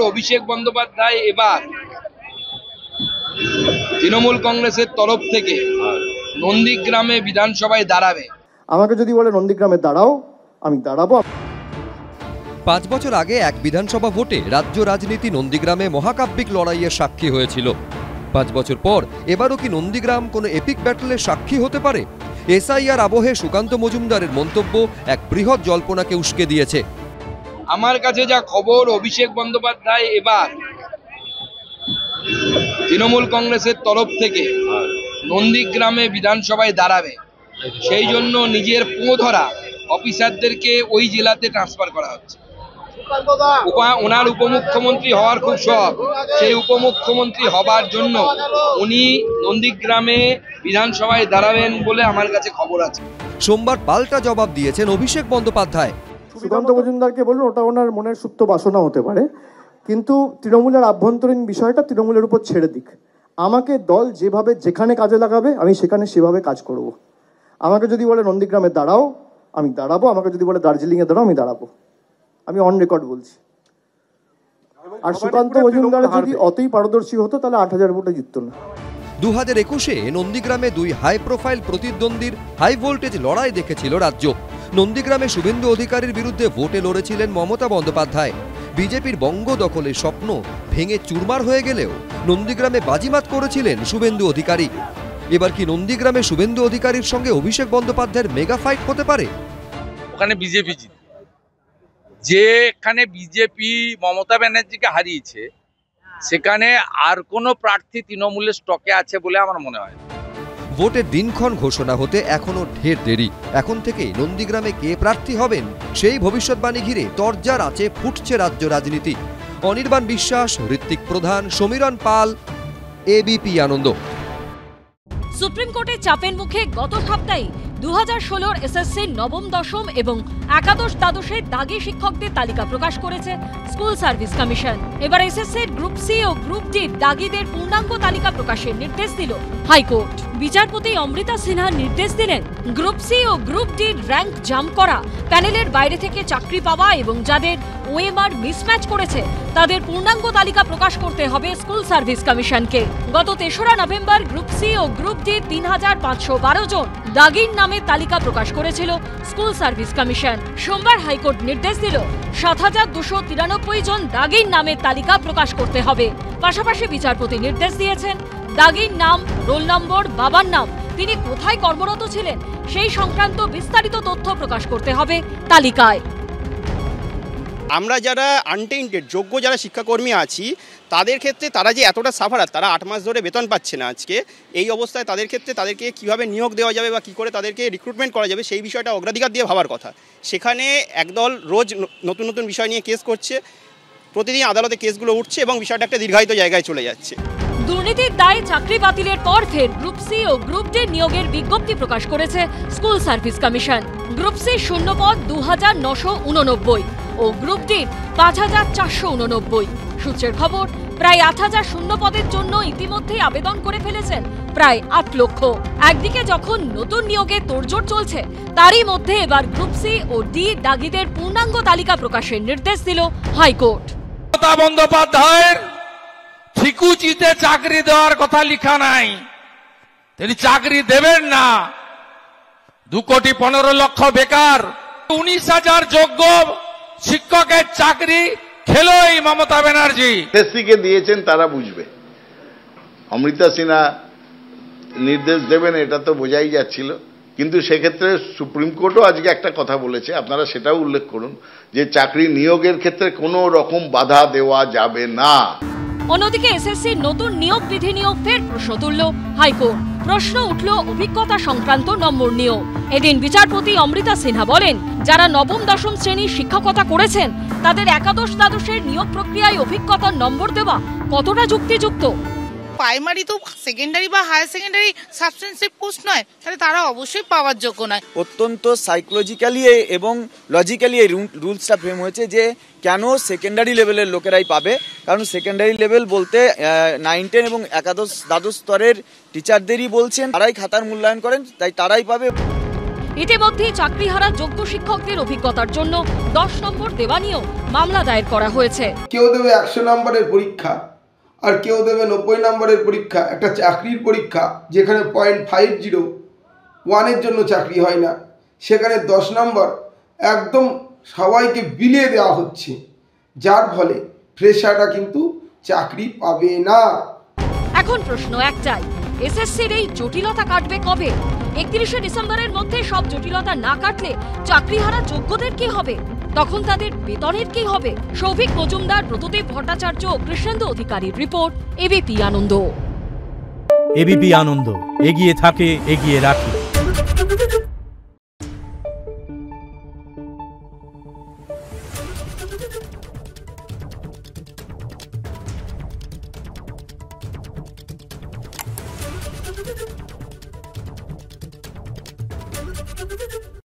অভিষেক বন্দ্যোপাধ্যায় এবার তৃণমূল কংগ্রেসের তরফ থেকে নন্দীগ্রামে বিধানসভায় দাঁড়াবে। আমাকে যদি বলে নন্দীগ্রামে দাঁড়াও, আমি দাঁড়াবো। 5 বছর আগে এক বিধানসভা ভোটে রাজ্য রাজনীতি নন্দীগ্রামে মহাকাব্যিক লড়াইয়ের সাক্ষী হয়েছিল। 5 বছর পর এবারও কি নন্দীগ্রাম কোনো এপিক ব্যাটলের সাক্ষী হতে পারে? এসআইআর আবহে সুকান্ত মজুমদারের মন্তব্য এক বৃহৎ জল্পনাকে উস্কে দিয়েছে। আমার কাছে যা খবর, অভিষেক বন্দ্যোপাধ্যায় এবার তৃণমূল কংগ্রেসের তরফ থেকে নন্দীগ্রামে বিধানসভায় দাঁড়াবে। সেই জন্য নিজের পোঁধরা অফিসারদেরকে ওই জেলাতে ট্রান্সফার করা হচ্ছে। ওনার উপমুখ্যমন্ত্রী হওয়ার খুব শখ, সেই উপমুখ্যমন্ত্রী হবার জন্য উনি নন্দীগ্রামে বিধানসভায় দাঁড়াবেন বলে আমার কাছে খবর আছে। সোমবার পাল্টা জবাব দিয়েছেন অভিষেক বন্দ্যোপাধ্যায়। সুকান্ত মজুমদারকে বলুন ওটা ওনার মনের সুপ্ত বাসনা হতে পারে, কিন্তু তৃণমূলের আভ্যন্তরীণ বিষয়টা তৃণমূলের উপর ছেড়ে দিক। আমাকে দল যেভাবে যেখানে কাজে লাগাবে আমি সেখানে সেভাবে কাজ করব। আমাকে যদি বলে নন্দীগ্রামে দাঁড়াও, আমি দাঁড়াবো। আমাকে যদি বলে দার্জিলিংয়ে দাঁড়াও, আমি দাঁড়াবো। আমি অন রেকর্ড বলছি। আর সুকান্ত মজুমদার যদি অতই পারদর্শী হতো তাহলে 8000 ভোটে জিততো না। 2021-এ নন্দীগ্রামে দুই হাই প্রোফাইল প্রতিদ্বন্দ্বীর হাই ভোল্টেজ লড়াই দেখেছিল রাজ্য। নন্দীগ্রামে শুভেন্দু অধিকারীর বিরুদ্ধে ভোটে লড়েছিলেন মমতা বন্দ্যোপাধ্যায়। বিজেপির বঙ্গ দখলের স্বপ্ন ভেঙে চুরমার হয়ে গেলেও নন্দীগ্রামে বাজিমাত করেছিলেন শুভেন্দু অধিকারী। এবার কি নন্দীগ্রামে শুভেন্দু অধিকারীর সঙ্গে অভিষেক বন্দ্যোপাধ্যায়ের মেগা ফাইট হতে পারে? ওখানে বিজেপি যেখানে বিজেপি মমতা ব্যানার্জিকে হারিয়েছে, সেখানে আর কোনো প্রার্থী তৃণমূলের স্টকে আছে বলে আমার মনে হয়। ভোটের দিনক্ষণ ঘোষণা হতে এখনো ঢের দেরি। এখন থেকে নন্দীগ্রামে কে প্রার্থী হবেন সেই ভবিষ্যৎবাণী ঘিরে তরজার আছে ফুটছে রাজ্য রাজনীতি। অনির্বাণ বিশ্বাস, ঋত্বিক প্রধান, সমীরণ পাল, এবিপি আনন্দ। সুপ্রিম কোর্টের চাপের মুখে গত সপ্তাহে 2016 এসএসসির নবম, দশম এবং একাদশ দ্বাদশের দাগি শিক্ষকদের তালিকা প্রকাশ করেছে স্কুল সার্ভিস কমিশন। এবার এসএসসির গ্রুপ সি ও গ্রুপ ডি দাগিদের পূর্ণাঙ্গ তালিকা প্রকাশের নির্দেশ দিল হাইকোর্ট। বিচারপতি অমৃতা সিনহা নির্দেশ দিলেন, গ্রুপ সি ও গ্রুপ ডি র্যাঙ্ক জাম্প করা, প্যানেলের বাইরে থেকে চাকরি পাওয়া এবং যাদের ওএমআর মিসম্যাচ করেছে তাদের পূর্ণাঙ্গ তালিকা প্রকাশ করতে হবে স্কুল সার্ভিস কমিশনকে। গত 3রা নভেম্বর গ্রুপ সি ও গ্রুপ ডি 3512 জন দাগির নামে তালিকা প্রকাশ করেছিল স্কুল সার্ভিস কমিশন। সোমবার হাইকোর্ট নির্দেশ দিল 7293 জন দাগির নামের তালিকা প্রকাশ করতে হবে। পাশাপাশি বিচারপতি নির্দেশ দিয়েছেন, দাগির নাম, রোল নম্বর, বাবার নাম, তিনি কোথায় কর্মরত ছিলেন সেই সংক্রান্ত বিস্তারিত তথ্য প্রকাশ করতে হবে তালিকায়। আমরা যারা আনটেইন্টেড যোগ্য যারা শিক্ষাকর্মী আছি তাদের ক্ষেত্রে তারা যে এতটা সাফারার, তারা 8 মাস ধরে বেতন পাচ্ছে না আজকে, এই অবস্থায় তাদের ক্ষেত্রে তাদেরকে কীভাবে নিয়োগ দেওয়া যাবে বা কী করে তাদেরকে রিক্রুটমেন্ট করা যাবে সেই বিষয়টা অগ্রাধিকার দিয়ে ভাবার কথা। সেখানে একদল রোজ নতুন নতুন বিষয় নিয়ে কেস করছে, প্রতিদিন আদালতে কেসগুলো উঠছে এবং বিষয়টা একটা দীর্ঘায়িত জায়গায় চলে যাচ্ছে। দুর্নীতির দায়ে চাকরি বাতিলের পর ফের গ্রুপ সি ও গ্রুপ ডি নিয়োগের বিজ্ঞপ্তি প্রকাশ করেছে school service commission. Group C শূন্য পদ 2989 ও গ্রুপ ডি 5489। সূত্রের খবর, প্রায় 8000 শূন্য পদের জন্য ইতিমধ্যেই আবেদন করে ফেলেছেন প্রায় 8 লক্ষ। একদিকে যখন নতুন নিয়োগে তোড়জোড় চলছে, তারই মধ্যে এবার গ্রুপ সি ও ডি দাগিদের পূর্ণাঙ্গ তালিকা প্রকাশের নির্দেশ দিল হাইকোর্ট। মমতা বন্দ্যোপাধ্যায়ের ঠিকুচিতে চাকরি দেওয়ার কথা লেখা নাই, তিনি চাকরি দেবেন না। 2,15,00,000 বেকার, 19,000 যোগ্য শিক্ষকের চাকরি খেলো এই মমতা ব্যানার্জি। এসএসসিকে দিয়েছেন তারা বুঝবে, অমৃতা সিনহা নির্দেশ দেবেন এটা তো বোঝাই যাচ্ছিল। কিন্তু সেক্ষেত্রে সুপ্রিম কোর্টও আজকে একটা কথা বলেছে, আপনারা সেটাও উল্লেখ করুন, যে চাকরি নিয়োগের ক্ষেত্রে কোনো রকম বাধা দেওয়া যাবে না। অন্যদিকে এসএসসির নতুন নিয়োগ বিধি নিয়েও ফের প্রশ্ন তুলল হাইকোর্ট। প্রশ্ন উঠল অভিজ্ঞতা সংক্রান্ত নম্বর নিয়েও। এদিন বিচারপতি অমৃতা সিনহা বলেন, যারা নবম, দশম শ্রেণীর শিক্ষকতা করেছেন তাদের একাদশ, দ্বাদশের নিয়োগ প্রক্রিয়ায় অভিজ্ঞতার নম্বর দেওয়া কতটা যুক্তিযুক্ত? প্রাইমারি তো সেকেন্ডারি বা হায়ার সেকেন্ডারি সাবস্টেন্সিভ পোস্ট নয়, তাহলে তারা অবশ্যই পাওয়ার যোগ্য নয়। অত্যন্ত সাইকোলজিক্যালি এবং লজিক্যালি এই রুলসটা ফ্রেম হয়েছে যে কেন সেকেন্ডারি লেভেলের লোকেরাই পাবে, কারণ সেকেন্ডারি লেভেল বলতে 9, 10 এবং একাদশ, দ্বাদশ স্তরের টিচারদেরই বলছেন, তারাই খাতার মূল্যায়ন করেন, তাই তারাই পাবে। ইতিমধ্যে চাকরিহারা যোগ্য শিক্ষকদের অভিজ্ঞতার জন্য 10 নম্বর দেওয়া নিয়েও মামলা দায়ের করা হয়েছে। কেউ দেবে 100 নম্বরের পরীক্ষা আর কেউ দেবে 90 নম্বরের পরীক্ষা। একটা চাকরির পরীক্ষা যেখানে 0.501-এর জন্য চাকরি হয় না, সেখানে 10 নম্বর একদম সবাইকে বিলিয়ে দেওয়া হচ্ছে, যার ফলে ফ্রেশাররা কিন্তু চাকরি পাবে না। এখন প্রশ্ন একটাই, এসএসসির এই জটিলতা কাটবে কবে? 31শে ডিসেম্বরের মধ্যে সব জটিলতা না কাটলে চাকরিহারা যোগ্যদের কি হবে? তখন তাদের বেতনের কি হবে? সৌভিক মজুমদার, ব্রতদেব ভট্টাচার্য ও কৃষ্ণেন্দু অধিকারীর রিপোর্ট, এবিপি আনন্দ। এবিপি আনন্দ, এগিয়ে থাকে, এগিয়ে রাখে। Thank you.